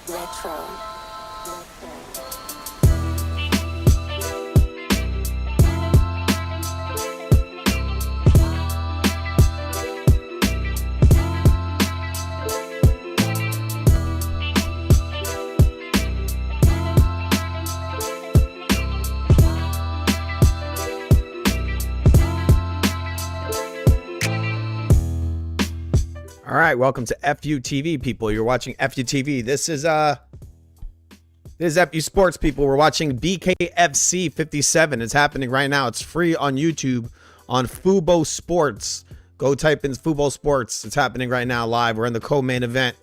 Retro. All right, welcome to FUTV, people. You're watching FUTV. This is FU Sports, people. We're watching BKFC 57. It's happening right now. It's free on YouTube on Fubo Sports. Go type in Fubo Sports. It's happening right now live. We're in the co-main event.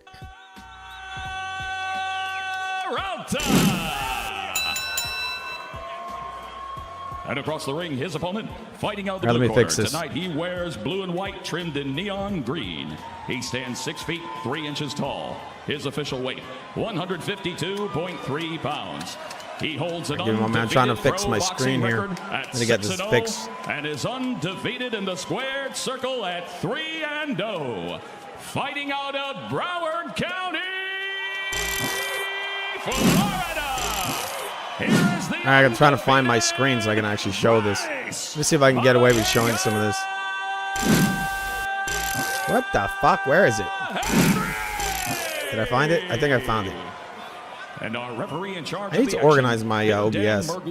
And across the ring, his opponent, fighting out the blue corner. Tonight, he wears blue and white trimmed in neon green. He stands 6 feet 3 inches tall. His official weight, 152.3 pounds. He holds an undefeated I'm trying to fix my screen here. I'm going to get this fixed. And is undefeated in the squared circle at 3-0. Fighting out of Broward County, Florida. All right, I'm trying to find my screen so I can actually show this. Let me see if I can get away with showing some of this. What the fuck? Where is it? Did I find it? I think I found it. And our referee in charge I need to organize my OBS. I don't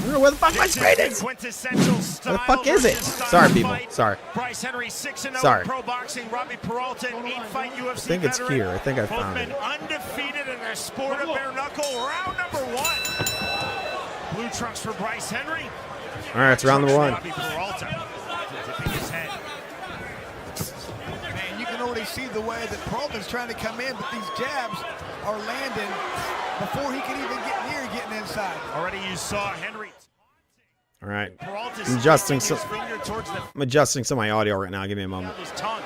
know where the fuck my screen is. Where the fuck is it? Sorry, people. Sorry. Sorry. I think it's here. I think I found it. Undefeated in their sport of bare knuckle. Round number 1. Blue trunks for Bryce Henry. All right, it's round number 1. Man, you can already see the way that Peralta's trying to come in, but these jabs are landing before he can even get near getting inside. Already you saw Henry. All right. I'm adjusting some of my audio right now. Give me a moment. His tongue.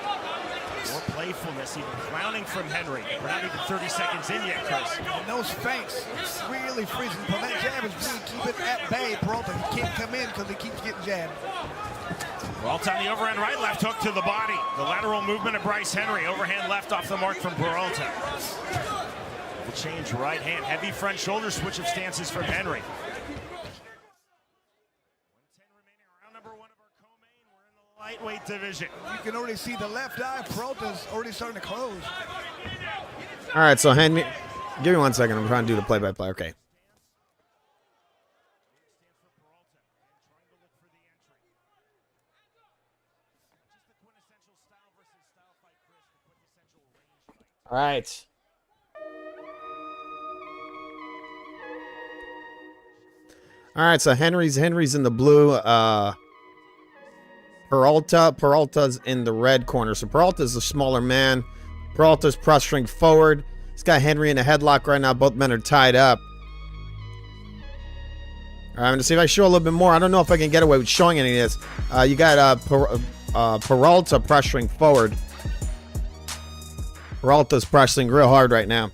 More playfulness, even clowning from Henry. We're not even 30 seconds in yet, Chris. And those feints really freezing. But that jab is really keeping it at bay. Peralta can't come in because he keeps getting jabbed. Peralta on the overhand right, left hook to the body. The lateral movement of Bryce Henry. Overhand left off the mark from Peralta. The change right hand. Heavy front shoulder switch of stances from Henry. 1:10 remaining. Round number 1 of our co-main. We're in the lightweight division. You can already see the left eye. Peralta's already starting to close. All right, so hand me. Give me 1 second. I'm trying to do the play-by-play. Okay. All right. All right, so Henry's in the blue. Peralta's in the red corner. So Peralta's a smaller man. Peralta's pressuring forward. He's got Henry in a headlock right now. Both men are tied up. All right, I'm going to see if I show a little bit more. I don't know if I can get away with showing any of this. You got Peralta pressuring forward. Peralta's pressing real hard right now.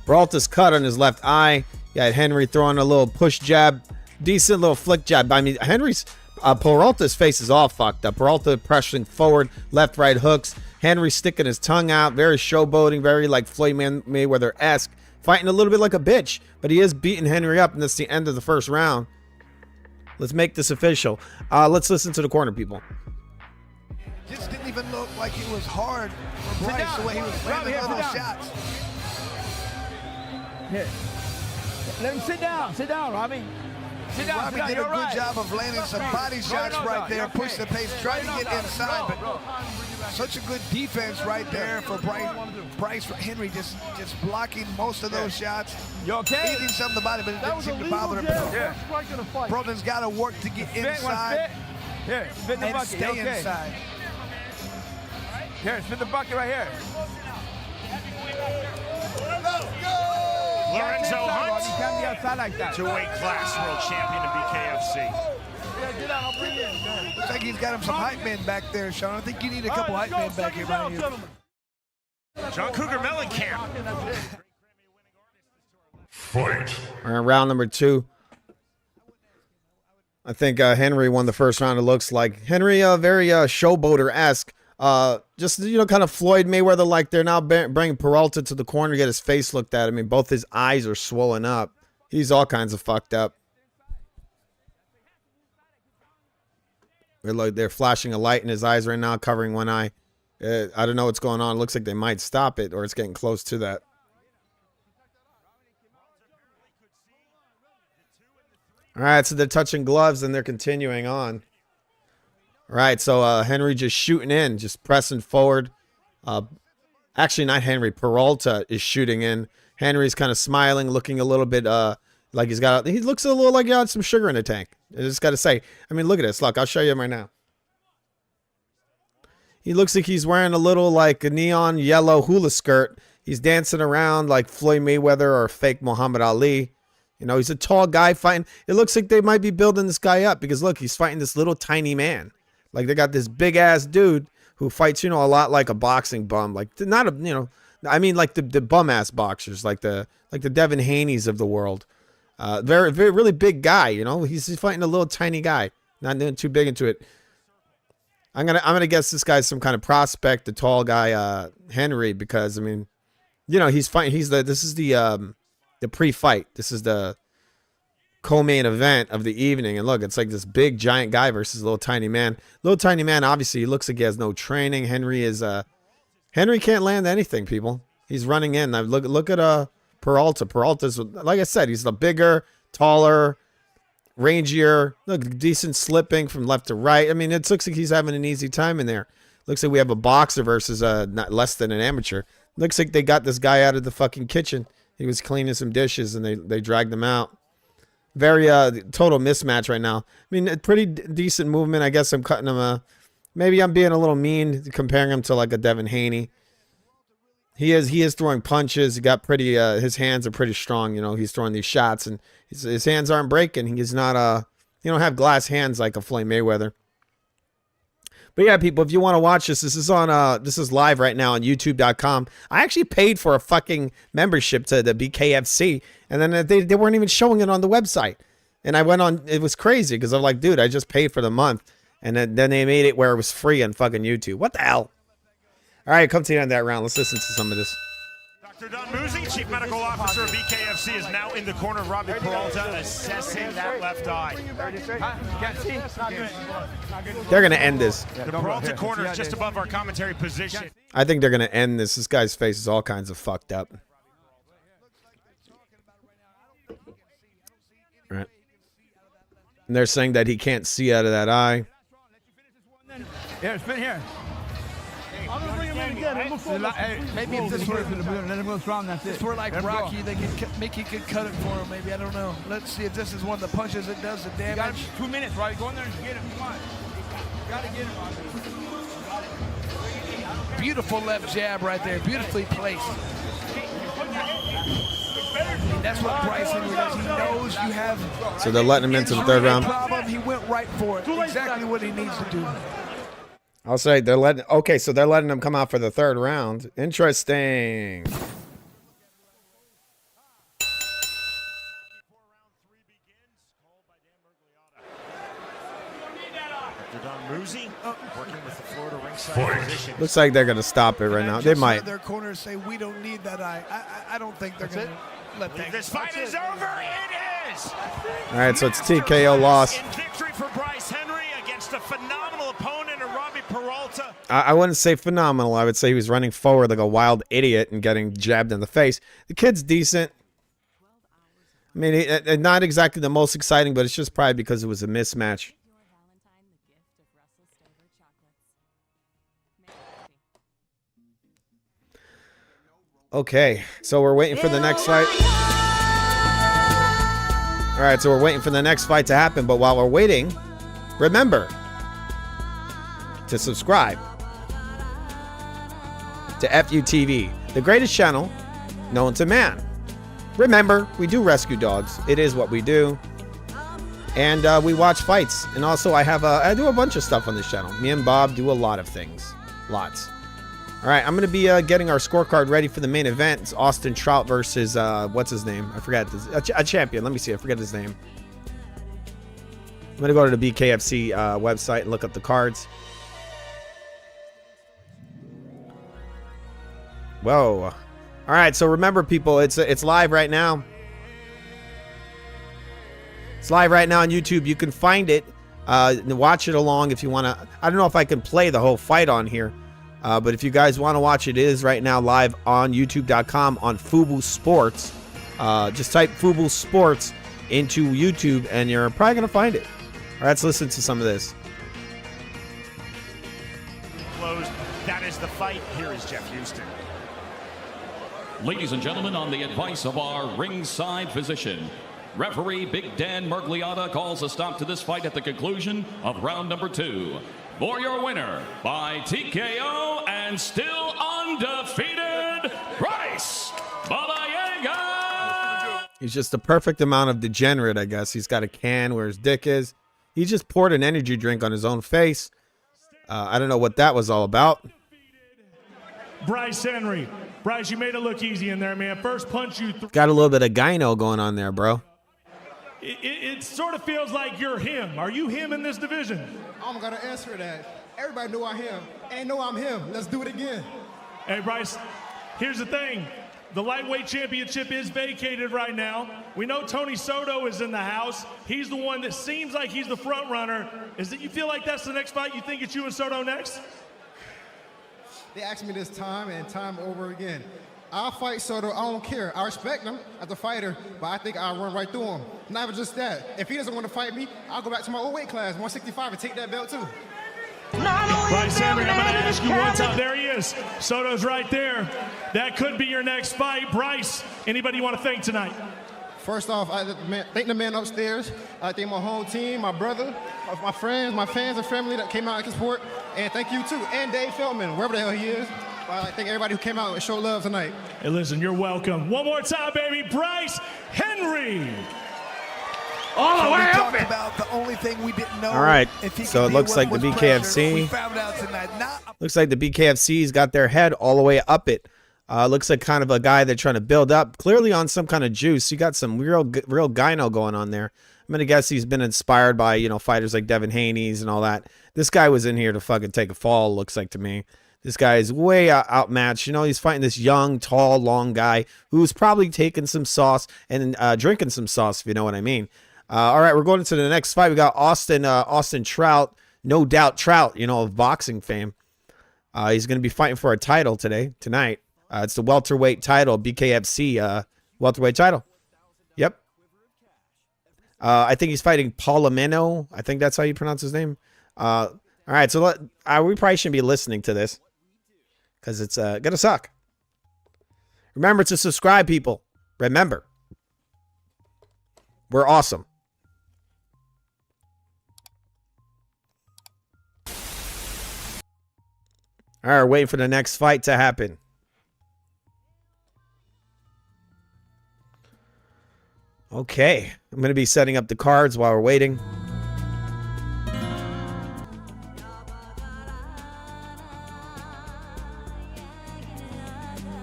Peralta's cut on his left eye. You got Henry throwing a little push jab. Decent little flick jab. I mean, Peralta's face is all fucked up. Peralta pressuring forward, left, right hooks. Henry sticking his tongue out. Very showboating, very like Floyd Mayweather-esque. Fighting a little bit like a bitch. But he is beating Henry up, and that's the end of the first round. Let's make this official. Let's listen to the corner, people. Just didn't even look like it was hard for Bryce the way he was landing all those shots. Here. Let him sit down, Robbie. Sit down, Robbie did a good job of landing some body shots right there, push the pace, trying to get inside, but such a good defense right there for Bryce Henry, just blocking most of those shots. You okay? Eating some of the body, but it didn't seem to bother him. Peralta's got to work to get inside and stay inside. Here, spin the bucket right here. Lorenzo Hunt, You can't be outside like that. two-weight class world champion in BKFC. Looks like he's got him some hype men back there, Sean. I think you need a couple hype men back here behind you. John Cougar Mellencamp. Fight. All right, round number 2. I think Henry won the first round, it looks like. Henry, very showboater-esque. Just, you know, kind of Floyd Mayweather, like they're now bringing Peralta to the corner to get his face looked at. I mean, both his eyes are swollen up. He's all kinds of fucked up. They're flashing a light in his eyes right now, covering one eye. I don't know what's going on. It looks like they might stop it, or it's getting close to that. All right, so they're touching gloves and they're continuing on. All right, so Henry just shooting in, just pressing forward. Actually, not Henry. Peralta is shooting in. Henry's kind of smiling, looking a little bit like he looks a little like he had some sugar in the tank. I just got to say. I mean, look at this. Look, I'll show you him right now. He looks like he's wearing a little like a neon yellow hula skirt. He's dancing around like Floyd Mayweather or fake Muhammad Ali. You know, he's a tall guy fighting. It looks like they might be building this guy up because look, he's fighting this little tiny man. Like they got this big ass dude who fights, you know, a lot like a boxing bum. Like not a, you know, I mean like the bum ass boxers, like the Devin Haney's of the world. Very really big guy. You know, he's fighting a little tiny guy. Not doing too big into it. I'm gonna guess this guy's some kind of prospect, the tall guy, Henry, because I mean, you know, he's fighting. This is the pre-fight. This is the co-main event of the evening, and look, it's like this big giant guy versus a little tiny man. Little tiny man, obviously, he looks like he has no training. Henry can't land anything, people. He's running in. Now look at Peralta. Peralta's, like I said, he's the bigger, taller, rangier, look, decent slipping from left to right. I mean, it looks like he's having an easy time in there. Looks like we have a boxer versus not less than an amateur. Looks like they got this guy out of the fucking kitchen. He was cleaning some dishes and they dragged him out. Very total mismatch right now. I mean, a pretty decent movement. I guess I'm cutting him maybe I'm being a little mean comparing him to like a Devin Haney. He is throwing punches. He got pretty his hands are pretty strong, you know. He's throwing these shots and his hands aren't breaking. He's not you don't have glass hands like a Floyd Mayweather. But yeah, people, if you want to watch this is on this is live right now on youtube.com. I actually paid for a fucking membership to the BKFC, and then they weren't even showing it on the website. And I went on, it was crazy because I'm like, dude, I just paid for the month, and then they made it where it was free on fucking YouTube. What the hell? All right, come to the end of that round. Let's listen to some of this. Dr. Don Musi, Chief Medical Officer of BKFC, is now in the corner of Robbie Peralta, assessing that left eye. They're going to end this. The Peralta corner is just above our commentary position. I think they're going to end this. This guy's face is all kinds of fucked up. All right. And they're saying that he can't see out of that eye. Yeah, spin here. I'm gonna bring him in again. Maybe if this were, let him go strong. That's it. If we're like Rocky, they can Mickey could cut it for him. Maybe, I don't know. Let's see if this is one of the punches that does the damage. You got 2 minutes, right? Go in there and get him. Come on. You gotta get him. Beautiful left jab right there. Beautifully placed. That's what Bryce Henry does. He knows you have. So they're letting him into the third round. Problem. He went right for it. Exactly what he needs to do. I'll say they're letting. Okay, so they're letting him come out for the third round. Interesting. Dr. Don Musi working with the Florida ringside position. Looks like they're gonna stop it right now. They might. Their corners say we don't need that eye. I don't think they're going to let that. This fight is over. It is. All right, so it's TKO loss. In victory for Bryce Henry against a phenomenal opponent, Robbie Peralta. I wouldn't say phenomenal. I would say he was running forward like a wild idiot and getting jabbed in the face. The kid's decent. I mean, not exactly the most exciting, but it's just probably because it was a mismatch. Okay, so we're waiting for the next fight. All right, so we're waiting for the next fight to happen. But while we're waiting, remember to subscribe to FUTV, the greatest channel known to man. Remember, we do rescue dogs. It is what we do. And we watch fights. And also, I do a bunch of stuff on this channel. Me and Bob do a lot of things. Lots. All right, I'm going to be getting our scorecard ready for the main event. It's Austin Trout versus, what's his name? I forgot. A champion. Let me see. I forget his name. I'm going to go to the BKFC website and look up the cards. Whoa. All right, so remember, people, it's live right now. It's live right now on YouTube. You can find it. Watch it along if you want to. I don't know if I can play the whole fight on here. But if you guys want to watch it, it is right now live on YouTube.com on Fubu Sports. Just type Fubu Sports into YouTube and you're probably going to find it. All right, let's listen to some of this. Closed. That is the fight. Here is Jeff Houston. Ladies and gentlemen, on the advice of our ringside physician, referee Big Dan Mergliata calls a stop to this fight at the conclusion of round number 2. For your winner by TKO and still undefeated, Bryce Balayaga. He's just the perfect amount of degenerate, I guess. He's got a can where his dick is. He just poured an energy drink on his own face. I don't know what that was all about. Bryce Henry. Bryce, you made it look easy in there, man. First punch you Got a little bit of gyno going on there, bro. It sort of feels like you're him. Are you him in this division? I'm going to answer that. Everybody know I'm him. Ain't know I'm him. Let's do it again. Hey, Bryce, here's the thing. The lightweight championship is vacated right now. We know Tony Soto is in the house. He's the one that seems like he's the front runner. Is it you feel like that's the next fight? You think it's you and Soto next? They asked me this time and time over again. I'll fight Soto. I don't care. I respect him as a fighter, but I think I'll run right through him. Not even just that. If he doesn't want to fight me, I'll go back to my old weight class, 165, and take that belt too. Bryce Henry, I'm going to ask you one time. There he is. Soto's right there. That could be your next fight. Bryce, anybody you want to thank tonight? First off, I thank the man upstairs. I thank my whole team, my brother, my friends, my fans and family that came out and support. And thank you too. And Dave Feldman, wherever the hell he is. I thank everybody who came out and showed love tonight. Hey, listen, you're welcome. One more time, baby. Bryce Henry. All the way up about the only thing we didn't know. All right, if he so could it looks deal like with the was BKFC. pressure. We found out tonight. Looks like the BKFC's got their head all the way up it. Looks like kind of a guy they're trying to build up, clearly on some kind of juice. You got some real gyno going on there. I'm gonna guess he's been inspired by, you know, fighters like Devin Haney's and all that. This guy was in here to fucking take a fall, looks like to me. This guy is way outmatched. You know, he's fighting this young, tall, long guy who's probably taking some sauce and drinking some sauce, if you know what I mean. All right, we're going into the next fight. We got Austin Trout, no doubt Trout, you know, of boxing fame. He's going to be fighting for a title tonight. It's the welterweight title, BKFC welterweight title. Yep. I think he's fighting Palomino. I think that's how you pronounce his name. All right, so we probably shouldn't be listening to this because it's going to suck. Remember to subscribe, people. Remember, we're awesome. All right, waiting for the next fight to happen. Okay, I'm going to be setting up the cards while we're waiting.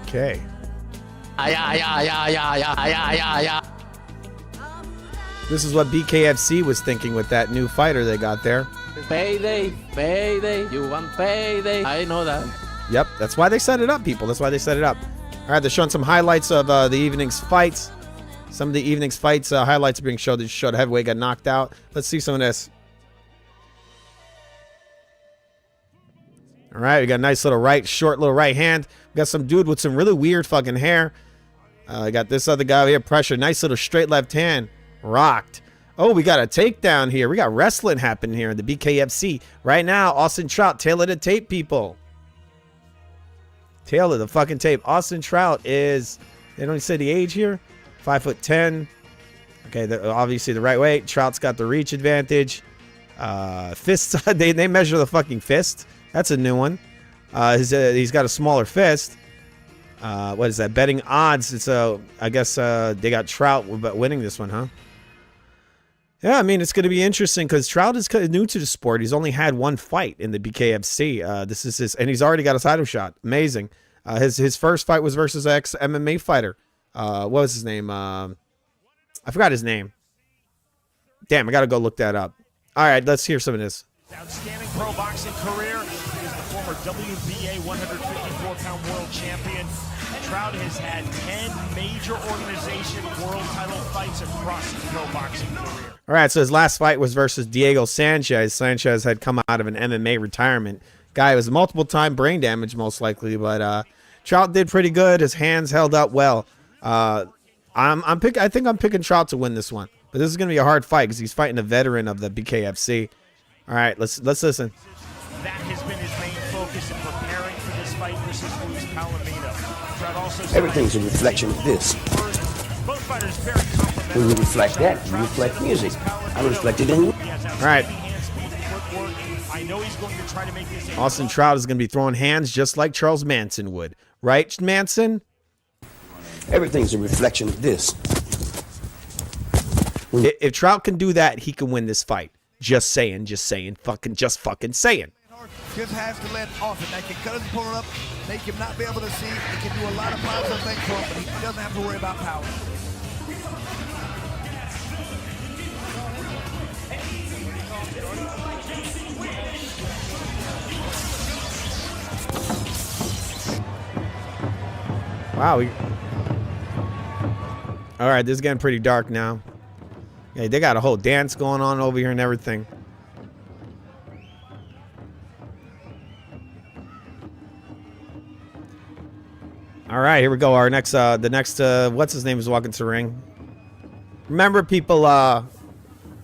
Okay. This is what BKFC was thinking with that new fighter they got there. Payday, you want payday. I know that. Yep, that's why they set it up, people. That's why they set it up. All right, they're showing some highlights of the evening's fights. Some of the evening's fights highlights are being showed. They showed heavyweight got knocked out. Let's see some of this. All right, we got a nice little short little right hand. We got some dude with some really weird fucking hair. I got this other guy here, pressure. Nice little straight left hand. Rocked. Oh, we got a takedown here. We got wrestling happening here in the BKFC. Right now, Austin Trout, tail of the tape, people. Tail of the fucking tape. Austin Trout is, they don't say the age here, 5'10". Okay, obviously the right weight. Trout's got the reach advantage. Fists, they measure the fucking fist. That's a new one. He's got a smaller fist. What is that? Betting odds. It's I guess they got Trout winning this one, huh? Yeah, I mean, it's going to be interesting because Trout is new to the sport. He's only had one fight in the BKFC. This is his, and he's already got a title shot. Amazing. His first fight was versus an ex-MMA fighter. What was his name? I forgot his name. Damn, I got to go look that up. All right, let's hear some of this. Outstanding pro boxing career. He is the former WBA 154-pound world champion. Trout has had 10 major organization world title fights across his pro boxing career. All right, so his last fight was versus Diego Sanchez. Sanchez had come out of an MMA retirement. Guy was multiple-time brain damage, most likely, but Trout did pretty good. His hands held up well. I think I'm picking Trout to win this one, but this is going to be a hard fight because he's fighting a veteran of the BKFC. All right, let's listen. That has been his main focus in preparing for this fight versus Luis Palomino. Trout also Everything's a reflection of this. both fighters very complimentary. When you reflect that, you reflect music. I reflected in you. All right. I know he's going to try to make this. Austin Trout is going to be throwing hands just like Charles Manson would. Right, Manson? Everything's a reflection of this. If Trout can do that, he can win this fight. Just saying, fucking saying. Just has to let off it. That can cut his opponent up, make him not be able to see. It can do a lot of positive things for him, but he doesn't have to worry about power. Wow. All right, this is getting pretty dark now. Yeah, they got a whole dance going on over here and everything. All right, here we go. Our next, what's his name is walking to the ring. Remember, people,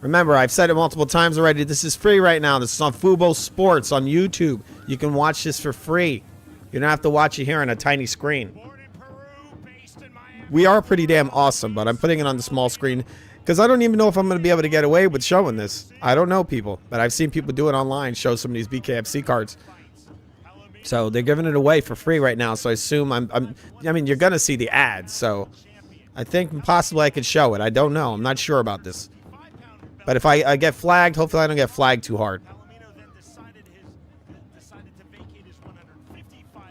remember, I've said it multiple times already. This is free right now. This is on Fubo Sports on YouTube. You can watch this for free. You don't have to watch it here on a tiny screen. We are pretty damn awesome, but I'm putting it on the small screen because I don't even know if I'm going to be able to get away with showing this. I don't know, people, but I've seen people do it online, show some of these BKFC cards. So they're giving it away for free right now. So I assume I mean, you're going to see the ads. So I think possibly I could show it. I don't know. I'm not sure about this. But if I get flagged, hopefully I don't get flagged too hard.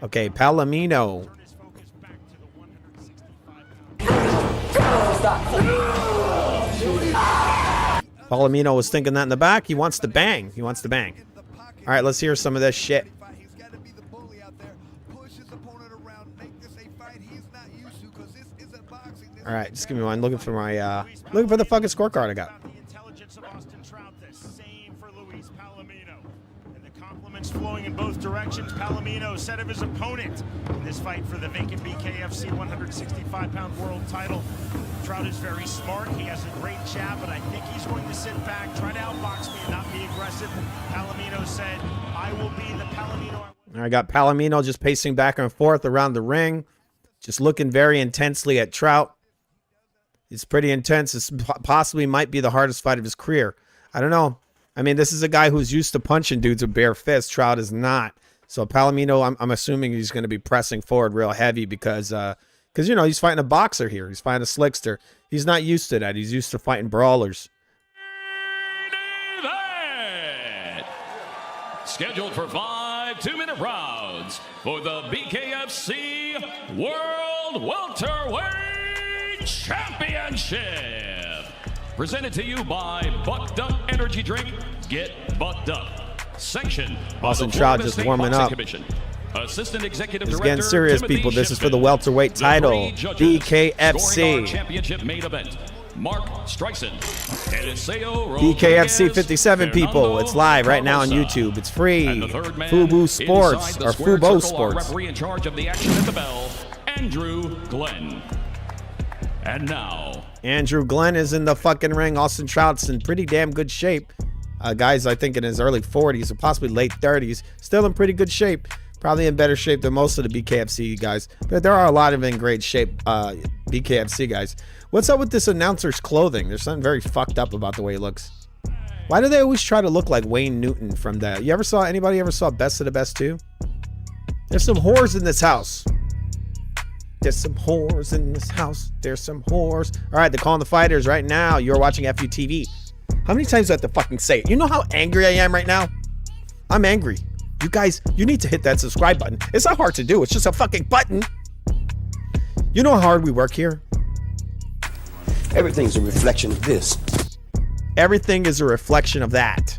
Okay, Palomino. Palomino was thinking that in the back. He wants to bang. He wants to bang. All right, let's hear some of this shit. All right, just give me one. Looking for my looking for the fucking scorecard I got. The intelligence of Austin Trout, the same for Luis Palomino. And the compliments flowing in both directions. Palomino said of his opponent in this fight for the vacant BKFC 165-pound world title. Trout is very smart. He has a great jab, but I think he's going to sit back, try to outbox me and not be aggressive. Palomino said, I will be the Palomino. I got Palomino just pacing back and forth around the ring, just looking very intensely at Trout. It's pretty intense. This possibly might be the hardest fight of his career. I don't know. I mean, this is a guy who's used to punching dudes with bare fists. Trout is not. So Palomino, I'm assuming he's going to be pressing forward real heavy because you know, he's fighting a boxer here. He's fighting a slickster. He's not used to that. He's used to fighting brawlers. Scheduled for 5 2-minute rounds for the BKFC World Welterweight Championship. Presented to you by Bucked Up Energy Drink. Get bucked up. Sanctioned by Austin the Trout Florida just State warming Boxing up. Commission. Assistant Executive It's Director getting serious, Timothy people. This is for the Shipman. welterweight title, Referee judges. Scoring our BKFC. championship main event. Mark Streisand, Eliseo BKFC Rodriguez, 57, people. Fernando It's live right now on Barbosa. YouTube. It's free. And the third man Fubo Sports inside the or square Fubo circle, our Sports. referee in charge of the action at the bell, Andrew Glenn. And now, Andrew Glenn is in the fucking ring. Austin Trout's in pretty damn good shape. Guys, I think in his early 40s or possibly late 30s. Still in pretty good shape. Probably in better shape than most of the BKFC guys. But there are a lot of in great shape BKFC guys. What's up with this announcer's clothing? There's something very fucked up about the way he looks. Why do they always try to look like Wayne Newton from that? Anybody ever saw Best of the Best 2? There's some whores in this house. There's some whores in this house. There's some whores. All right, they're calling the fighters right now. You're watching FUTV. How many times do I have to fucking say it? You know how angry I am right now? I'm angry. You guys, you need to hit that subscribe button. It's not hard to do. It's just a fucking button. You know how hard we work here? Everything's a reflection of this. Everything is a reflection of that.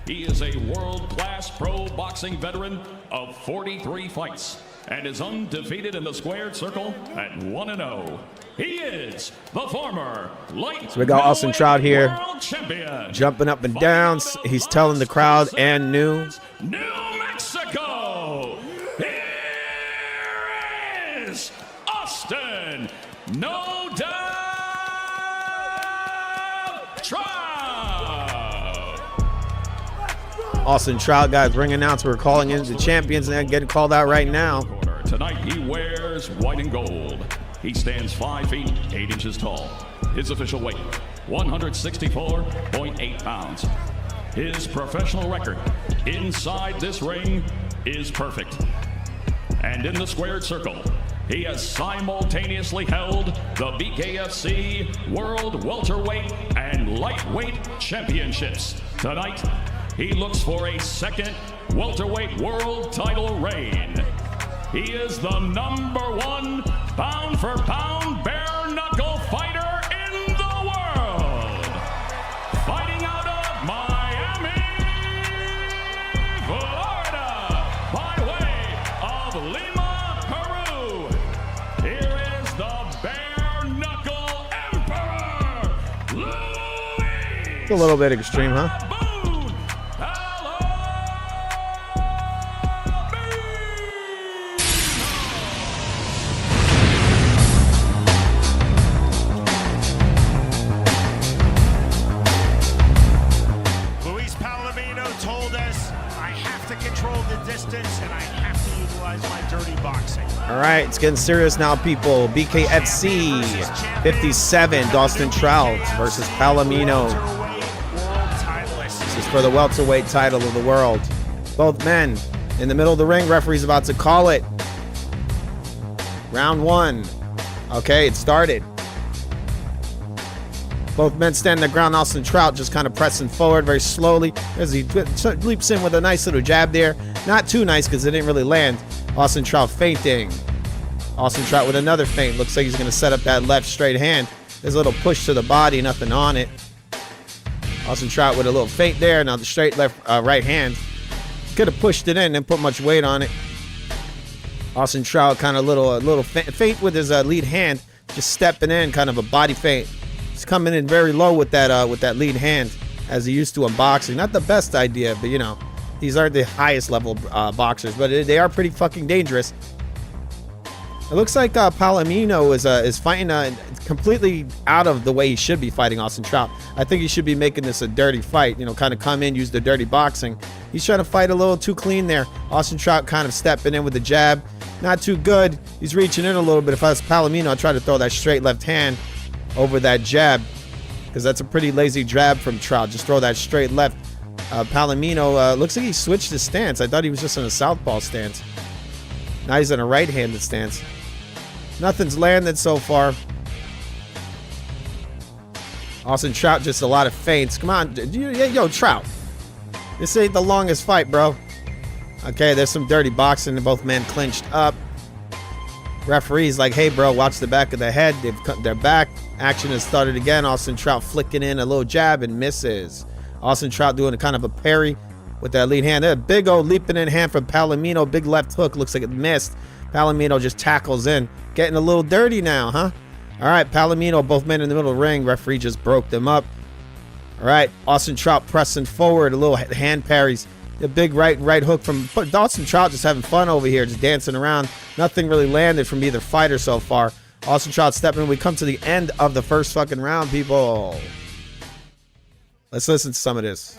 He is a world-class pro boxing veteran of 43 fights and is undefeated in the squared circle at 1-0. He is the former light So we got Austin Trout here, world champion, jumping up and down. He's telling the crowd and New Mexico. Here is Austin No Doubt Trout. Austin Trout, guys, ring announcer. We're calling in the champions and they're getting called out right now. Tonight he wears white and gold. He stands 5 feet 8 inches tall. His official weight, 164.8 pounds. His professional record inside this ring is perfect. And in the squared circle, he has simultaneously held the BKFC World Welterweight and Lightweight Championships. Tonight, he looks for a second welterweight world title reign. He is the #1 pound-for-pound bare-knuckle fighter in the world. Fighting out of Miami, Florida, by way of Lima, Peru. Here is the bare-knuckle emperor, Louis. It's a little bit extreme, huh? And I have to utilize my dirty boxing. All right, it's getting serious now, people. BKFC 57, Austin Trout versus Palomino. This is for the welterweight title of the world. Both men in the middle of the ring. Referee's about to call it. Round 1. Okay, it started. Both men stand on the ground. Austin Trout just kind of pressing forward very slowly as he leaps in with a nice little jab there. Not too nice because it didn't really land. Austin Trout feinting. Austin Trout with another feint. Looks like he's going to set up that left straight hand. There's a little push to the body, nothing on it. Austin Trout with a little feint there. Now the straight left right hand. Could have pushed it in, didn't put much weight on it. Austin Trout kind of little feint with his lead hand, just stepping in, kind of a body feint. He's coming in very low with that lead hand, as he used to in boxing. Not the best idea, but you know, these aren't the highest level boxers, but they are pretty fucking dangerous. It looks like Palomino is fighting completely out of the way he should be fighting Austin Trout. I think he should be making this a dirty fight. You know, kind of come in, use the dirty boxing. He's trying to fight a little too clean there. Austin Trout kind of stepping in with the jab. Not too good. He's reaching in a little bit. If I was Palomino, I'd try to throw that straight left hand over that jab, because that's a pretty lazy jab from Trout. Just throw that straight left. Palomino looks like he switched his stance. I thought he was just in a southpaw stance. Now he's in a right-handed stance. Nothing's landed so far. Austin Trout just a lot of feints. Come on, yo, Trout. This ain't the longest fight, bro. Okay, there's some dirty boxing. Both men clinched up. Referee's like, hey, bro, watch the back of the head. They've cut their back. Action has started again. Austin Trout flicking in a little jab and misses. Austin Trout doing a kind of a parry with that lead hand. A big old leaping in hand from Palomino. Big left hook. Looks like it missed. Palomino just tackles in. Getting a little dirty now, huh? All right, Palomino, both men in the middle of the ring. Referee just broke them up. All right, Austin Trout pressing forward. A little hand parries. The big right hook from Austin Trout, just having fun over here, just dancing around. Nothing really landed from either fighter so far. Austin Trout stepping in. We come to the end of the first fucking round, people. Let's listen to some of this.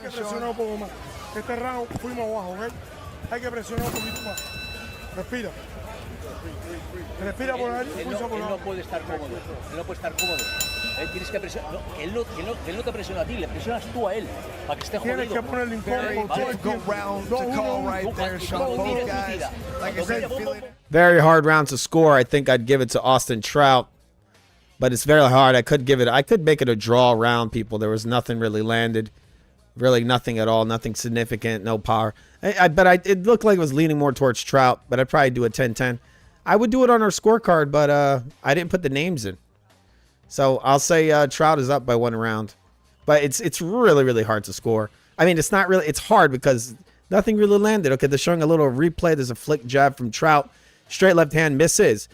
Respira por ahí, él no puede estar cómodo. Él no puede estar cómodo. Tienes que presionar. No, él no te presiona a ti, le presionas tú a él para que esté jodido. Tienes que ponerle difficult round to call right there, Sean. Both guys, like I said, very hard round to score. I think I'd give it to Austin Trout, but it's very hard. I could make it a draw round, people. There was nothing really landed. Really nothing at all. Nothing significant. No power. It looked like it was leaning more towards Trout, but I'd probably do a 10-10. I would do it on our scorecard, but I didn't put the names in. So I'll say Trout is up by 1 round. But it's really, really hard to score. I mean, it's not really, it's hard because nothing really landed. Okay, they're showing a little replay. There's a flick jab from Trout. Straight left hand misses.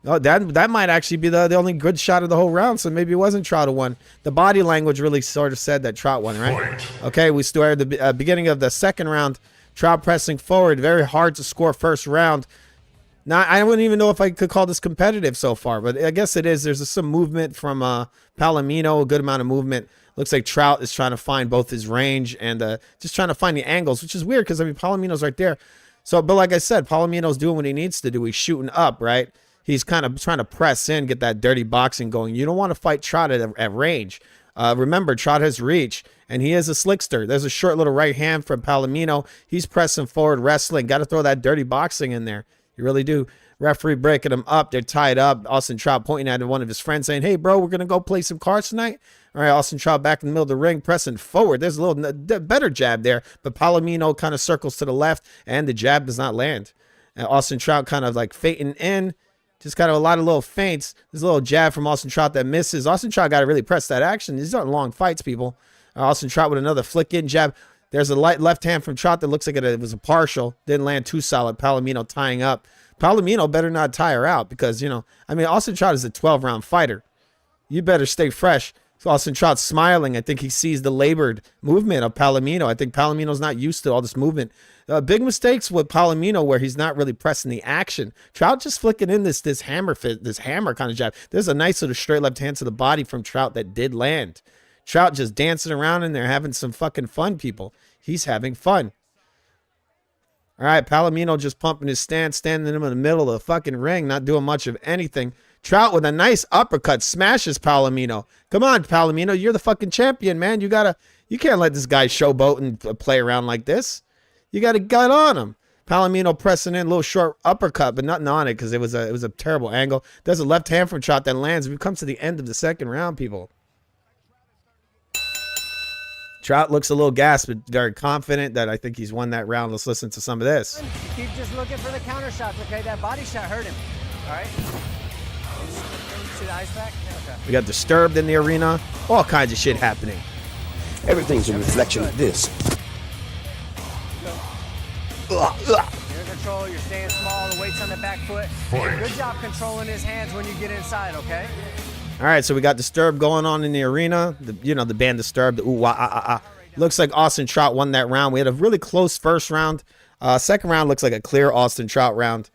Oh, that might actually be the only good shot of the whole round, so maybe it wasn't Trout who won. The body language really sort of said that Trout won, right? Okay, we started the beginning of the second round. Trout pressing forward. Very hard to score first round. Now, I wouldn't even know if I could call this competitive so far, but I guess it is. There's some movement from Palomino, a good amount of movement. Looks like Trout is trying to find both his range and just trying to find the angles, which is weird because, I mean, Palomino's right there. So, but like I said, Palomino's doing what he needs to do. He's shooting up, right? He's kind of trying to press in, get that dirty boxing going. You don't want to fight Trout at range. Remember, Trout has reach, and he is a slickster. There's a short little right hand from Palomino. He's pressing forward, wrestling. Got to throw that dirty boxing in there. You really do. Referee breaking them up. They're tied up. Austin Trout pointing at one of his friends saying, hey, bro, we're going to go play some cards tonight. All right, Austin Trout back in the middle of the ring, pressing forward. There's a little better jab there, but Palomino kind of circles to the left, and the jab does not land. And Austin Trout kind of like feinting in. Just kind of a lot of little feints. There's a little jab from Austin Trout that misses. Austin Trout got to really press that action. These aren't long fights, people. Austin Trout with another flick-in jab. There's a light left hand from Trout that looks like it was a partial. Didn't land too solid. Palomino tying up. Palomino better not tire out because, you know, I mean, Austin Trout is a 12-round fighter. You better stay fresh. So Austin Trout's smiling. I think he sees the labored movement of Palomino. I think Palomino's not used to all this movement. Big mistakes with Palomino where he's not really pressing the action. Trout just flicking in this hammer kind of jab. There's a nice little straight left hand to the body from Trout that did land. Trout just dancing around in there having some fucking fun, people. He's having fun. All right, Palomino just pumping his stance, standing in the middle of the fucking ring, not doing much of anything. Trout with a nice uppercut smashes Palomino. Come on, Palomino, you're the fucking champion, man. You can't let this guy showboat and play around like this. You got to gut on him. Palomino pressing in a little short uppercut, but nothing on it because it was a terrible angle. There's a left hand from Trout that lands. We've come to the end of the second round, people. Trout looks a little gassed, but very confident that I think he's won that round. Let's listen to some of this. Keep just looking for the counter shots, okay? That body shot hurt him. All right? See the ice pack? Okay. We got disturbed in the arena. All kinds of shit happening. Everything's a reflection of this. You're in control. You're staying small. The weight's on the back foot. Good job controlling his hands when you get inside, okay? All right, so we got Disturbed going on in the arena. The band Disturbed. Ooh, wah, ah, ah, ah. Looks like Austin Trout won that round. We had a really close first round. Second round looks like a clear Austin Trout round.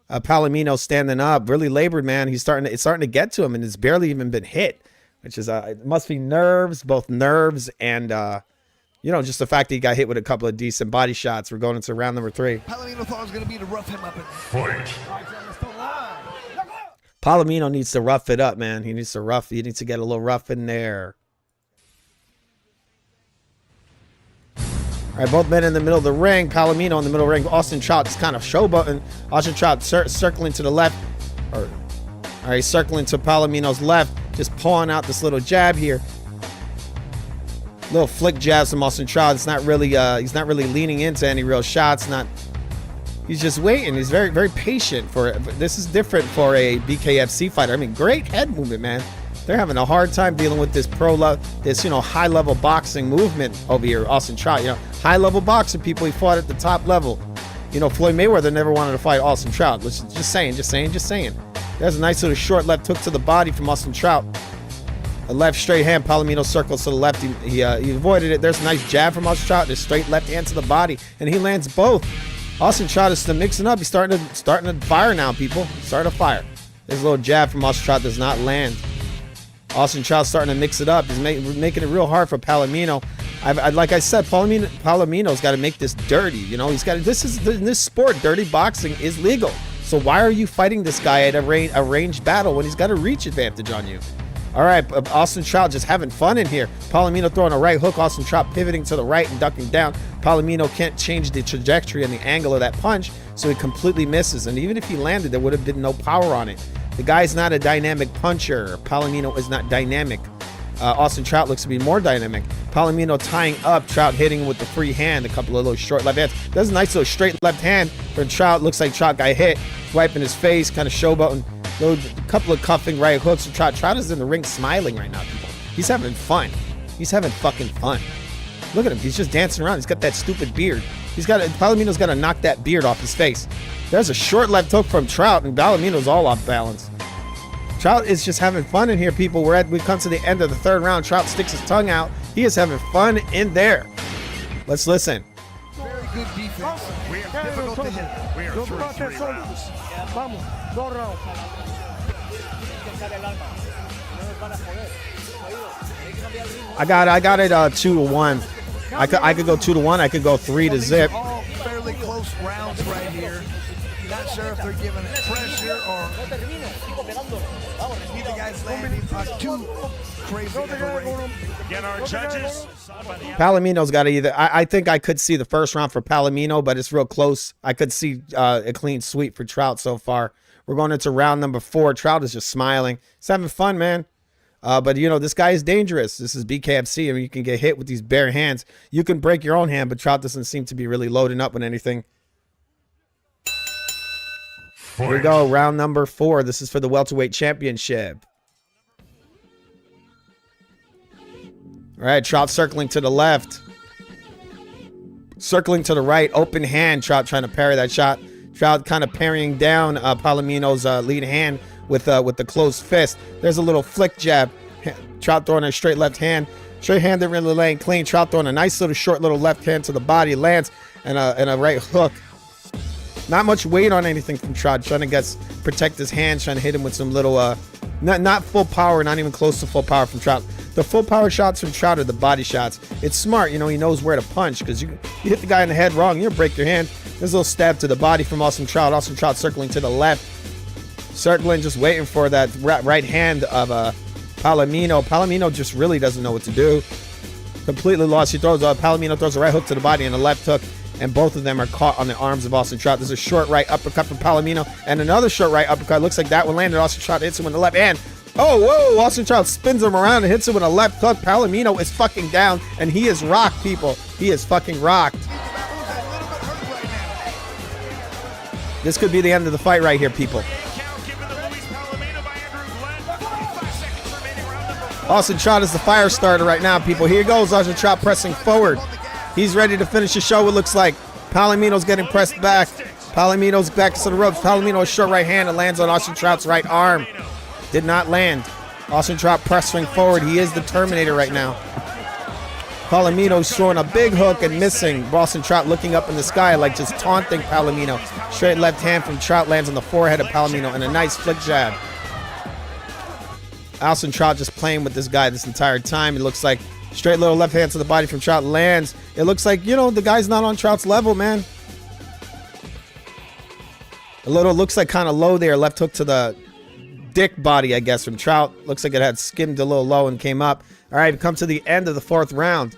Palomino standing up, really labored, man. It's starting to get to him, and it's barely even been hit, which is it must be nerves, both nerves and just the fact that he got hit with a couple of decent body shots. We're going into round number 3. Palomino thought it was going to be to rough him up. Palomino needs to rough it up, man. He needs to get a little rough in there. All right, both men in the middle of the ring. Palomino in the middle of the ring. Austin Trout is kind of showboating. Austin Trout circling to the left. All right, circling to Palomino's left. Just pulling out this little jab here. Little flick jabs from Austin Trout. It's not really, he's not really leaning into any real shots. He's just waiting. He's very, very patient for it. This is different for a BKFC fighter. I mean, great head movement, man. They're having a hard time dealing with this high-level boxing movement over here. Austin Trout, high-level boxing people. He fought at the top level. Floyd Mayweather never wanted to fight Austin Trout. Just saying. There's a nice little short left hook to the body from Austin Trout. A left straight hand. Palomino circles to the left. He avoided it. There's a nice jab from Austin Trout. There's straight left hand to the body, and he lands both. Austin Trout is still mixing up. He's starting to fire now, people. Starting to fire. There's a little jab from Austin Trout. Does not land. Austin Trout's starting to mix it up. He's making it real hard for Palomino. Like I said, Palomino's got to make this dirty. In this sport, dirty boxing is legal. So why are you fighting this guy at a ranged battle when he's got a reach advantage on you? All right, Austin Trout just having fun in here. Palomino throwing a right hook. Austin Trout pivoting to the right and ducking down. Palomino can't change the trajectory and the angle of that punch, so he completely misses. And even if he landed, there would have been no power on it. The guy's not a dynamic puncher. Palomino is not dynamic. Austin Trout looks to be more dynamic. Palomino tying up, Trout hitting with the free hand, a couple of those short left hands. There's a nice little straight left hand from Trout. Looks like Trout got hit, wiping his face, kind of showboating. A couple of cuffing right hooks from Trout. Trout is in the ring smiling right now, people. He's having fun. He's having fucking fun. Look at him. He's just dancing around. He's got that stupid beard. Palomino's got to knock that beard off his face. There's a short left hook from Trout, and Palomino's all off balance. Trout is just having fun in here, people. We've come to the end of the third round. Trout sticks his tongue out. He is having fun in there. Let's listen. Very good defense. We are difficult to hit. We are through 3 rounds. I got it 2-1. I could go 2-1. I could go 3-0. All fairly close rounds right here. Not sure if they're giving it pressure or neither guy's landing on too crazy of a rate. Again, our judges. Palomino's got to either. I think I could see the first round for Palomino, but it's real close. I could see a clean sweep for Trout so far. We're going into round number 4. Trout is just smiling. He's having fun, man. But, you know, this guy is dangerous. This is BKFC. I mean, you can get hit with these bare hands. You can break your own hand, but Trout doesn't seem to be really loading up with anything. Here we go, round number 4. This is for the welterweight championship. All right, Trout circling to the left. Circling to the right, open hand. Trout trying to parry that shot. Trout kind of parrying down Palomino's lead hand with the closed fist. There's a little flick jab. Trout throwing a straight left hand. Straight hand that really laying clean. Trout throwing a nice little short little left hand to the body. Lands and a right hook. Not much weight on anything from Trout. Trying to protect his hands. Trying to hit him with some little, not full power. Not even close to full power from Trout. The full power shots from Trout are the body shots. It's smart. You know, he knows where to punch. Because you hit the guy in the head wrong, you'll break your hand. There's a little stab to the body from Austin Trout. Austin Trout circling to the left. Circling, just waiting for that right hand of Palomino. Palomino just really doesn't know what to do. Completely lost. He throws Palomino throws a right hook to the body and a left hook. And both of them are caught on the arms of Austin Trout. There's a short right uppercut from Palomino and another short right uppercut. Looks like that one landed. Austin Trout hits him with the left hand. Oh, whoa. Austin Trout spins him around and hits him with a left hook. Palomino is fucking down, and he is rocked, people. He is fucking rocked. This could be the end of the fight right here, people. Austin Trout is the fire starter right now, people. Here goes Austin Trout pressing forward. He's ready to finish the show, it looks like. Palomino's getting pressed back. Palomino's back to the ropes. Palomino, a short right hand that lands on Austin Trout's right arm. Did not land. Austin Trout pressing forward. He is the Terminator right now. Palomino's throwing a big hook and missing. Austin Trout looking up in the sky like just taunting Palomino. Straight left hand from Trout lands on the forehead of Palomino and a nice flick jab. Austin Trout just playing with this guy this entire time. It looks like straight little left hand to the body from Trout lands. It looks like, you know, the guy's not on Trout's level, man. A little, looks like kind of low there. Left hook to the dick body, I guess, from Trout. Looks like it had skimmed a little low and came up. All right, come to the end of the 4th round.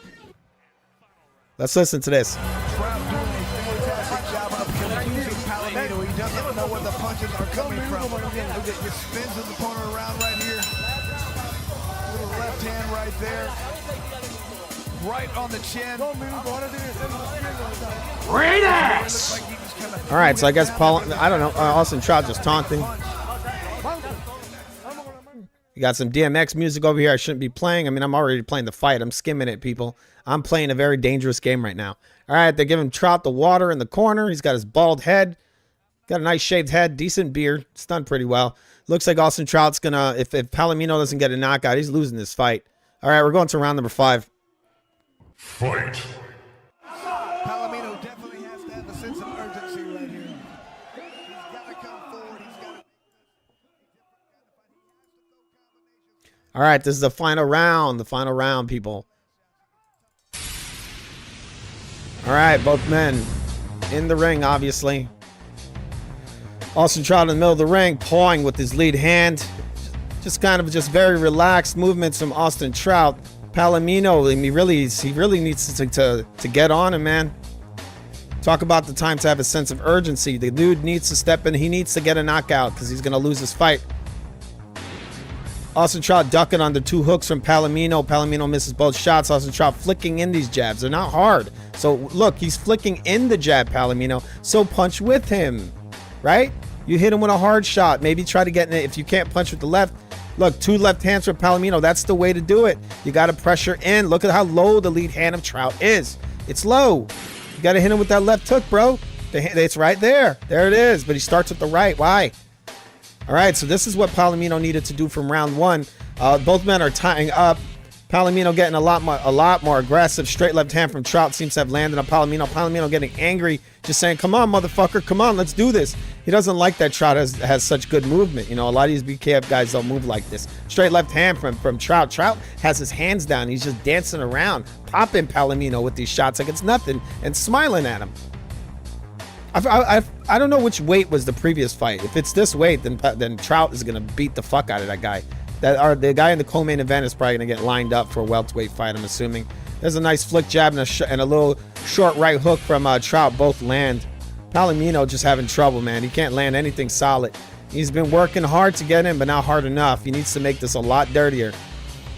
Let's listen to this. Trout doing a fantastic job of confusing Palomino. He doesn't know where the punches are coming from. Look at this, spins his opponent around right here. Little left hand right there. Right on the chin. Great ass! All right, so I guess I don't know, Austin Trout just taunting. You got some DMX music over here I shouldn't be playing. I mean, I'm already playing the fight. I'm skimming it, people. I'm playing a very dangerous game right now. All right, they're giving Trout the water in the corner. He's got his bald head. Got a nice shaved head, decent beard. It's done pretty well. Looks like Austin Trout's gonna, if Palomino doesn't get a knockout, he's losing this fight. All right, we're going to round number 5. Fight. Palomino definitely has to have a sense of urgency right here. He's got to come forward. He's got to... All right, this is the final round, people. All right, both men in the ring, obviously. Austin Trout in the middle of the ring, pawing with his lead hand. Just kind of very relaxed movements from Austin Trout. Palomino, he really needs to get on him, man. Talk about the time to have a sense of urgency. The dude needs to step in. He needs to get a knockout because he's going to lose this fight. Austin Trout ducking under 2 hooks from Palomino. Palomino misses both shots. Austin Trout flicking in these jabs. They're not hard. So, look, he's flicking in the jab, Palomino. So punch with him, right? You hit him with a hard shot. Maybe try to get in it. If you can't punch with the left, Look, 2 left hands for Palomino. That's the way to do it. You got to pressure in. Look at how low the lead hand of Trout is. It's low. You got to hit him with that left hook, bro. It's right there. There it is. But he starts with the right. Why? All right, so this is what Palomino needed to do from round 1. Both men are tying up. Palomino getting a lot more aggressive. Straight left hand from Trout seems to have landed on Palomino. Palomino getting angry, just saying, come on, motherfucker, come on, let's do this. He doesn't like that Trout has such good movement. You know, a lot of these BKF guys don't move like this. Straight left hand from Trout. Trout has his hands down. He's just dancing around, popping Palomino with these shots like it's nothing and smiling at him. I don't know which weight was the previous fight. If it's this weight, then Trout is going to beat the fuck out of that guy. The guy in the co-main event is probably going to get lined up for a welterweight fight, I'm assuming. There's a nice flick jab and a little short right hook from Trout. Both land. Palomino just having trouble, man. He can't land anything solid. He's been working hard to get in, but not hard enough. He needs to make this a lot dirtier.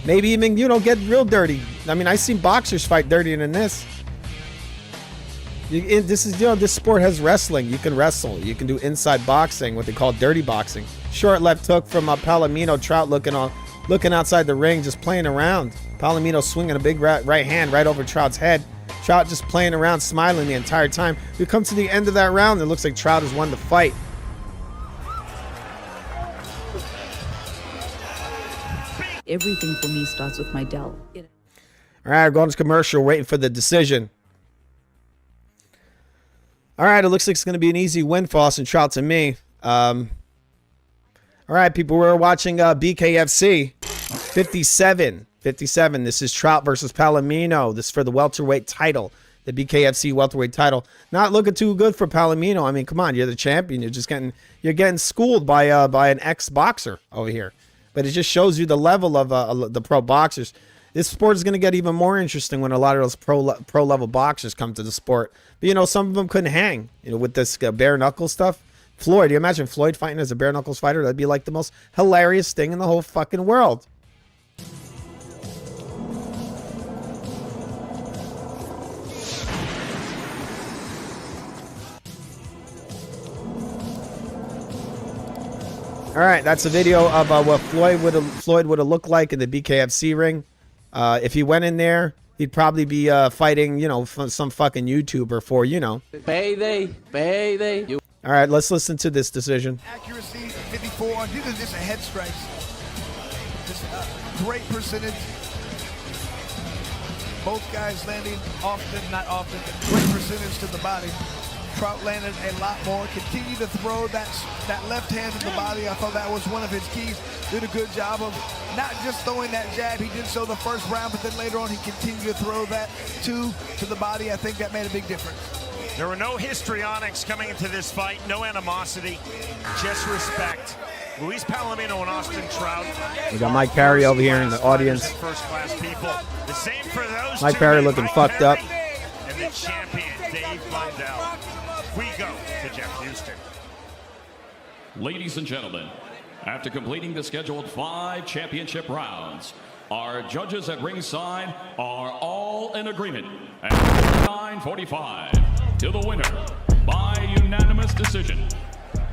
Maybe even, you know, get real dirty. I mean, I've seen boxers fight dirtier than this. This sport has wrestling. You can wrestle. You can do inside boxing, what they call dirty boxing. Short left hook from Palomino. Trout looking outside the ring, just playing around. Palomino swinging a big right hand right over Trout's head. Trout just playing around, smiling the entire time. We come to the end of that round. It looks like Trout has won the fight. Everything for me starts with my Dell. All right, we're going to commercial, waiting for the decision. All right, it looks like it's going to be an easy win for Austin Trout to me. All right, people, we're watching BKFC 57. This is Trout versus Palomino. This is for the welterweight title, the BKFC welterweight title. Not looking too good for Palomino. I mean, come on, you're the champion. You're getting schooled by an ex-boxer over here. But it just shows you the level of the pro boxers. This sport is going to get even more interesting when a lot of those pro level boxers come to the sport. But, you know, some of them couldn't hang, you know, with this bare knuckle stuff. Floyd, you imagine Floyd fighting as a bare knuckles fighter? That'd be like the most hilarious thing in the whole fucking world. All right, that's a video of what Floyd would have looked like in the BKFC ring. If he went in there, he'd probably be fighting, you know, some fucking YouTuber for, you know. Payday. All right, let's listen to this decision. Accuracy, 54. These are just a head strikes. Just a great percentage. Both guys landing often, not often, but great percentage to the body. Trout landed a lot more. Continue to throw that left hand to the body. I thought that was one of his keys. Did a good job of not just throwing that jab. He did so the first round, but then later on he continued to throw that to the body. I think that made a big difference. There were no histrionics coming into this fight, no animosity, just respect. Luis Palomino and Austin Trout. We got Mike Perry over here in the audience. First-class people. The same for those Mike Perry looking fucked up. And the champion, Dave Blundell. We go to Jeff Houston. Ladies and gentlemen, after completing the scheduled 5 championship rounds, our judges at ringside are all in agreement at 9:45 to the winner by unanimous decision.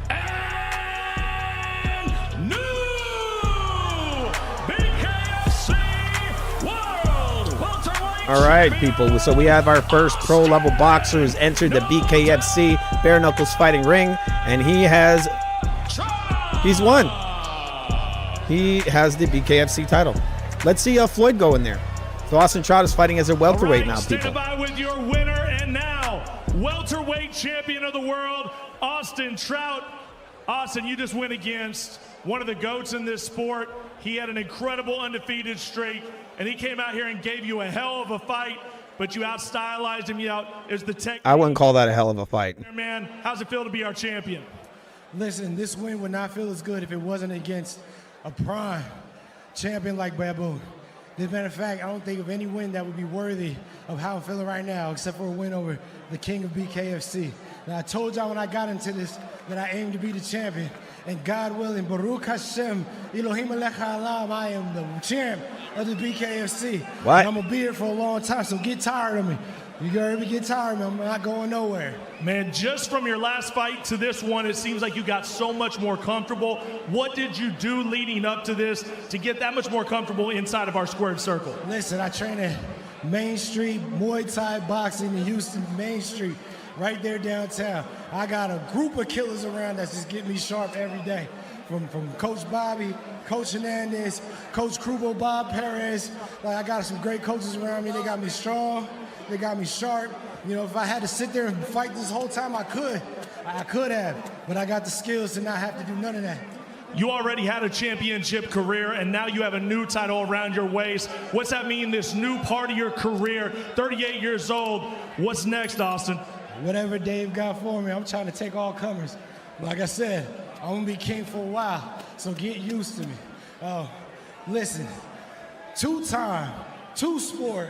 And new BKFC World Welterweight. All right, people. So we have our first pro level boxer who's entered the BKFC bare knuckles fighting ring, and he's won. He has the BKFC title. Let's see Floyd go in there. So Austin Trout is fighting as a welterweight now, people. Stand by with your winner, and now welterweight champion of the world, Austin Trout. Austin, you just went against one of the GOATs in this sport. He had an incredible undefeated streak, and he came out here and gave you a hell of a fight, but you out-stylized him. It was the technique. I wouldn't call that a hell of a fight. Man, how's it feel to be our champion? Listen, this win would not feel as good if it wasn't against a prime champion like Baboon. As a matter of fact, I don't think of any win that would be worthy of how I'm feeling right now, except for a win over the king of BKFC. Now, I told y'all when I got into this that I aim to be the champion, and God willing, Baruch Hashem, Elohim Alech Haolam, I am the champ of the BKFC. What? And I'm gonna be here for a long time, so get tired of me. You heard me get tired, man. I'm not going nowhere. Man, just from your last fight to this one, it seems like you got so much more comfortable. What did you do leading up to this to get that much more comfortable inside of our squared circle? Listen, I train at Main Street Muay Thai boxing in Houston, Main Street, right there downtown. I got a group of killers around that's just getting me sharp every day. From Coach Bobby, Coach Hernandez, Coach Krubo, Bob Perez. Like, I got some great coaches around me. They got me strong. They got me sharp. You know, if I had to sit there and fight this whole time, I could. I could have. But I got the skills to not have to do none of that. You already had a championship career, and now you have a new title around your waist. What's that mean, this new part of your career, 38 years old? What's next, Austin? Whatever Dave got for me, I'm trying to take all comers. Like I said, I'm going to be king for a while, so get used to me. Listen, two-time, two-sport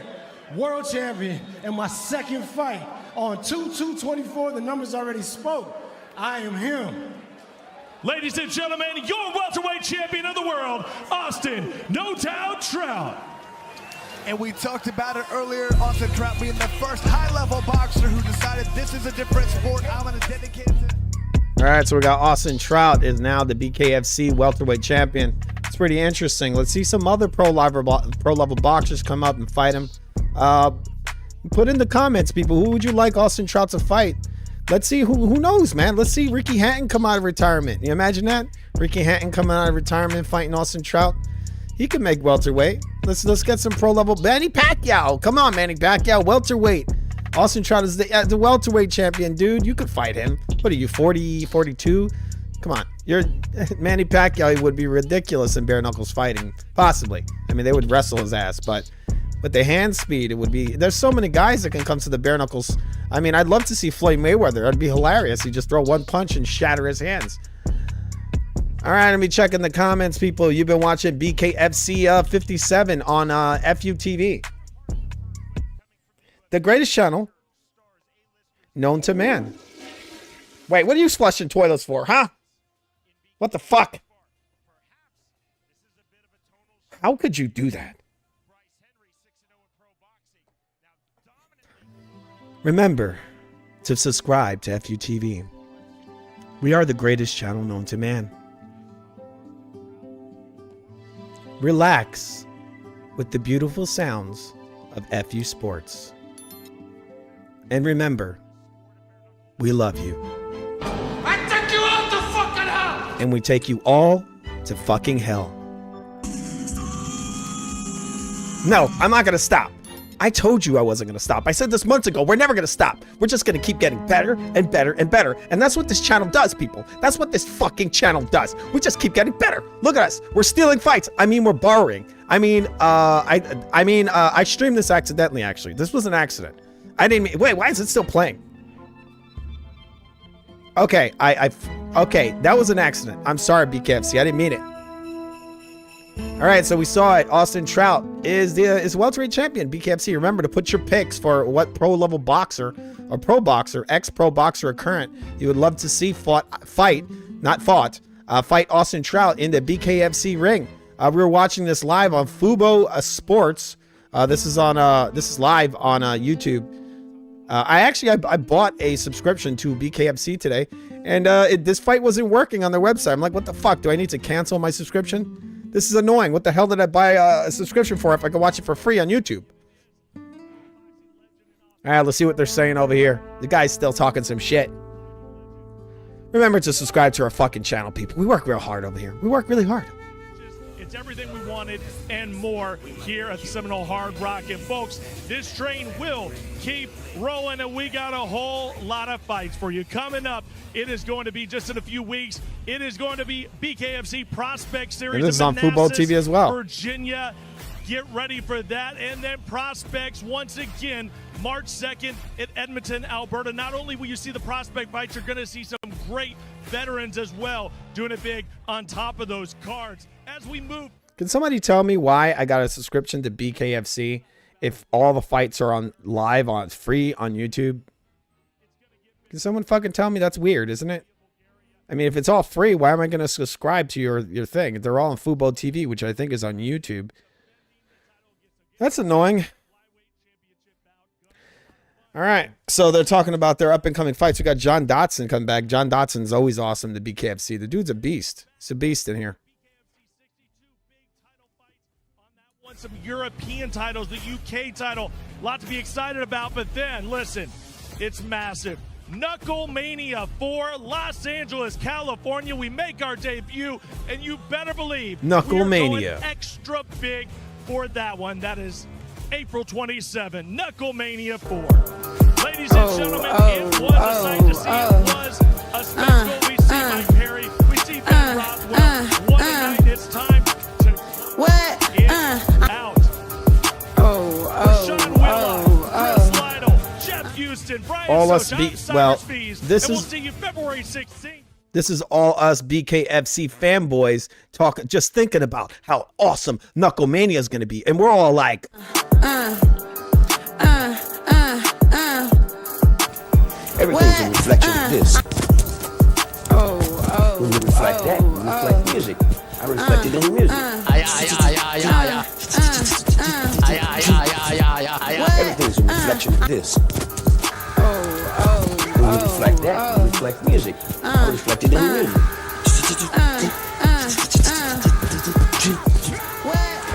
world champion in my second fight on 2/2/24. The numbers already spoke. I am him. Ladies and gentlemen, your welterweight champion of the world, Austin No Doubt Trout. And we talked about it earlier, Austin Trout being the first high-level boxer who decided this is a different sport. I'm going to dedicate it to... All right, so we got Austin Trout is now the BKFC welterweight champion. It's pretty interesting. Let's see some other pro level boxers come up and fight him. Put in the comments, people, who would you like Austin Trout to fight? Let's see who knows, man. Let's see Ricky Hatton come out of retirement. You imagine that? Ricky Hatton coming out of retirement fighting Austin Trout. He could make welterweight. Let's get some pro level. Manny Pacquiao. Come on, Manny Pacquiao, welterweight. Austin Trout is the welterweight champion, dude. You could fight him. What are you, 40, 42? Come on. You're Manny Pacquiao would be ridiculous in bare knuckles fighting. Possibly. I mean, they would wrestle his ass, but with the hand speed, it would be... There's so many guys that can come to the bare knuckles. I mean, I'd love to see Floyd Mayweather. That'd be hilarious. He'd just throw one punch and shatter his hands. All right, let me check in the comments, people. You've been watching BKFC 57 on FUTV. The greatest channel known to man. Wait, what are you flushing toilets for, huh? What the fuck? How could you do that? Remember to subscribe to FUTV. We are the greatest channel known to man. Relax with the beautiful sounds of FU Sports. And remember, we love you. I take you all to fucking hell! And we take you all to fucking hell. No, I'm not gonna stop. I told you I wasn't gonna stop. I said this months ago, we're never gonna stop. We're just gonna keep getting better and better and better. And that's what this channel does, people. That's what this fucking channel does. We just keep getting better. Look at us. We're stealing fights. I mean, we're borrowing. I streamed this accidentally, actually. This was an accident. I didn't mean... Wait, why is it still playing? Okay, okay, that was an accident. I'm sorry, BKFC. I didn't mean it. All right, so we saw it. Austin Trout is welterweight champion. BKFC, remember to put your picks for what pro level boxer or pro boxer, ex-pro boxer or current you would love to see fight Austin Trout in the BKFC ring. We were watching this live on Fubo Sports. This is live on YouTube. I bought a subscription to BKFC today, and this fight wasn't working on their website. I'm like, what the fuck? Do I need to cancel my subscription? This is annoying. What the hell did I buy a subscription for if I could watch it for free on YouTube? All right, let's see what they're saying over here. The guy's still talking some shit. Remember to subscribe to our fucking channel, people. We work real hard over here. We work really hard. It's everything we wanted and more here at the Seminole Hard Rock. And folks, this train will keep rolling, and we got a whole lot of fights for you coming up. It is going to be just in a few weeks. It is going to be BKFC Prospect Series. And this is on Fubo TV as well. Virginia. Get ready for that. And then Prospects once again, March 2nd at Edmonton, Alberta. Not only will you see the Prospect fights, you're going to see some great veterans as well doing it big on top of those cards. As we move. Can somebody tell me why I got a subscription to BKFC if all the fights are on live on free on YouTube? Can someone fucking tell me? That's weird, isn't it? I mean, if it's all free, why am I going to subscribe to your thing? They're all on Fubo TV, which I think is on YouTube. That's annoying. All right. So they're talking about their up and coming fights. We got John Dotson coming back. John Dotson's always awesome to BKFC. The dude's a beast. He's a beast in here. Won some European titles, the UK title. A lot to be excited about, but then, listen, it's massive. Knuckle Mania 4, Los Angeles, California. We make our debut, and you better believe Knuckle we're Mania. Going extra big for that one. That is April 27, Knuckle Mania 4. Ladies and gentlemen, it was a sight to see. It was a spectacle. We see Mike Perry. We see Ben Rothwell. What a night. It's time to get out. Rashawn Willa, Chris Lytle, Jeff Houston, Brian All Socha, us I'm well, Cyrus Fees, this and we'll is- see you February 16th. This is all us BKFC fanboys talking, just thinking about how awesome Knuckle Mania is going to be. And we're all like, everything's a reflection of this. When you reflect that, you reflect music. I reflect it in the music. Everything's a reflection of this. When you reflect that, you reflect music. I reflect it in the music.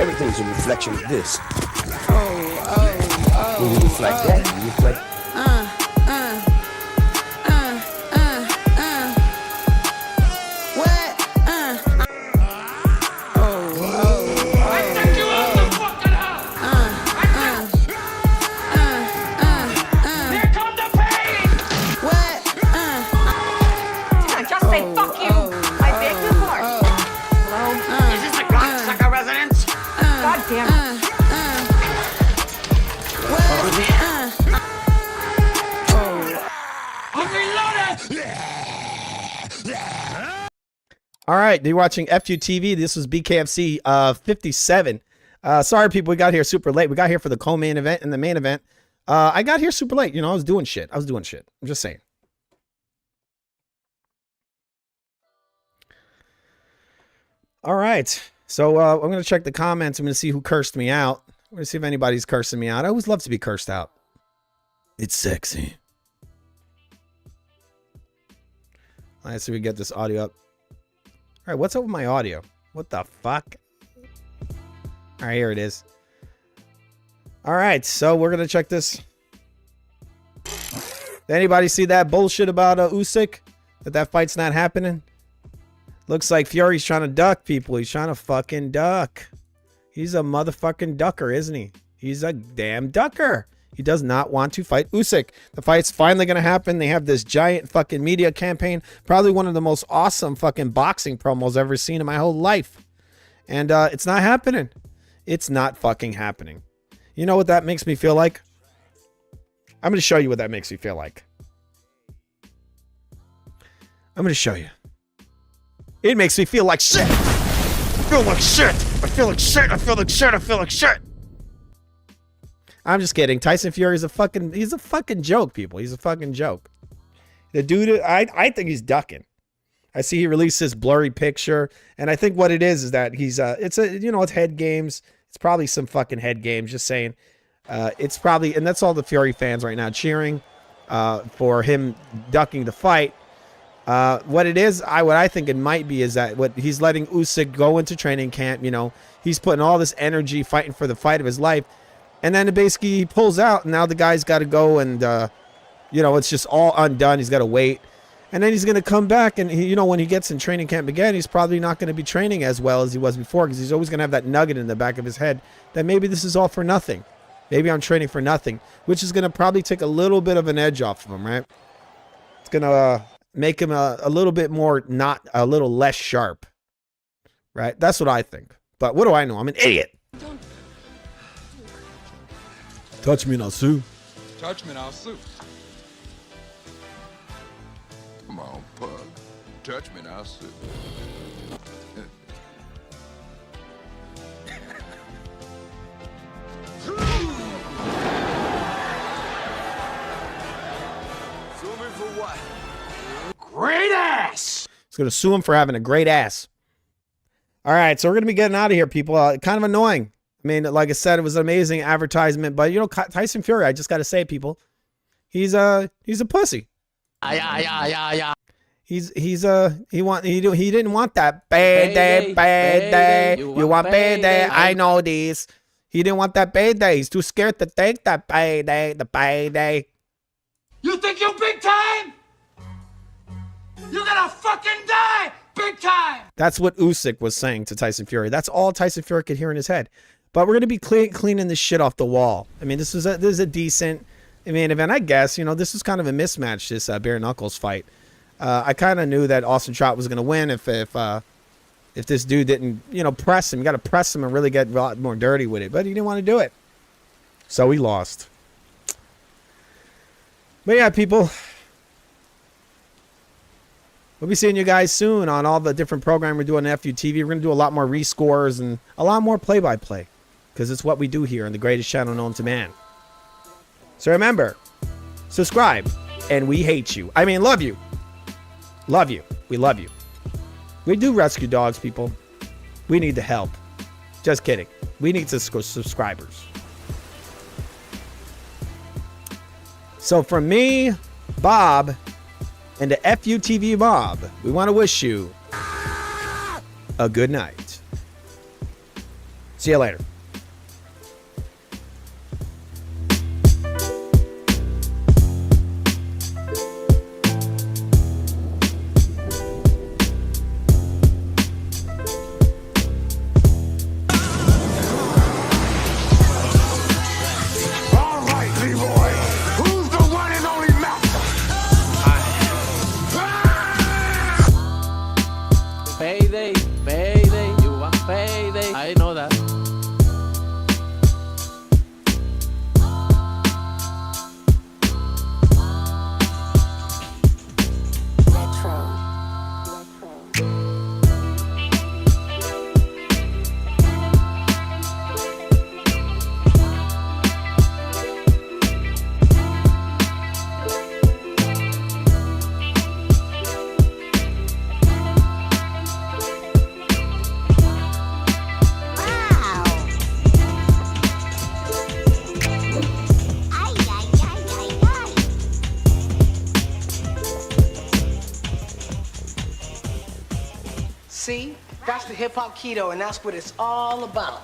Everything's a reflection of this. When you reflect that, you reflect. Just say fuck you. I beg your pardon. Hello? Is this the cocksucker residence? God damn it. all right, you're watching FUTV. This was BKFC 57. Sorry, people, we got here super late. We got here for the co-main event and the main event. I got here super late. You know, I was doing shit. I'm just saying. All right. So I'm going to check the comments. I'm going to see who cursed me out. I'm going to see if anybody's cursing me out. I always love to be cursed out. It's sexy. All right, so we get this audio up. All right, what's up with my audio? What the fuck? All right, here it is. All right, so we're going to check this. Did anybody see that bullshit about Usyk? That fight's not happening? Looks like Fury's trying to duck people. He's trying to fucking duck. He's a motherfucking ducker, isn't he? He's a damn ducker. He does not want to fight Usyk. The fight's finally going to happen. They have this giant fucking media campaign. Probably one of the most awesome fucking boxing promos I've ever seen in my whole life. And it's not happening. It's not fucking happening. You know what that makes me feel like? I'm going to show you what that makes me feel like. I'm going to show you. It makes me feel like shit. I feel like shit. I feel like shit. I feel like shit. I feel like shit. I'm just kidding. Tyson Fury is he's a fucking joke, people. He's a fucking joke. The dude, I think he's ducking. I see he released this blurry picture, and I think what it is that he's it's head games. It's probably some fucking head games. Just saying, it's probably, and that's all the Fury fans right now cheering for him ducking the fight. What it is, what I think it might be is that what he's letting Usyk go into training camp. You know, he's putting all this energy fighting for the fight of his life, and then basically he pulls out, and now the guy's got to go, and it's just all undone. He's got to wait, and then he's going to come back, and when he gets in training camp again, he's probably not going to be training as well as he was before, because he's always going to have that nugget in the back of his head that maybe this is all for nothing. Maybe I'm training for nothing, which is going to probably take a little bit of an edge off of him, right? It's going to make him a little bit more, not a little less sharp, right? That's what I think. But what do I know? I'm an idiot. Touch me and I'll sue. Touch me and I'll sue. Come on, pug. Touch me and I'll sue. Sue me for what? Great ass! He's going to sue him for having a great ass. All right, so we're going to be getting out of here, people. Kind of annoying. I mean, like I said, it was an amazing advertisement. But, Tyson Fury, I just got to say, people, He's a pussy. He didn't want that payday. You want payday? I know these. He didn't want that payday. He's too scared to take that payday. The payday. You think you're big time? You're gonna fucking die big time. That's what Usyk was saying to Tyson Fury. That's all Tyson Fury could hear in his head. But we're gonna be cleaning this shit off the wall. I mean, this is a decent main event, I guess. You know, this is kind of a mismatch. This bare knuckles fight. I kind of knew that Austin Trout was gonna win if this dude didn't, press him. You got to press him and really get a lot more dirty with it. But he didn't want to do it, so he lost. But yeah, people, we'll be seeing you guys soon on all the different programs we're doing on FUTV. We're going to do a lot more rescores and a lot more play-by-play because it's what we do here on the greatest channel known to man. So remember, subscribe, and we hate you. I mean, love you. Love you. We love you. We do rescue dogs, people. We need the help. Just kidding. We need subscribers. So from me, Bob, and the FUTV mob, we want to wish you a good night. See you later. Payday, you want payday. I know that. See, that's the hip hop keto, and that's what it's all about.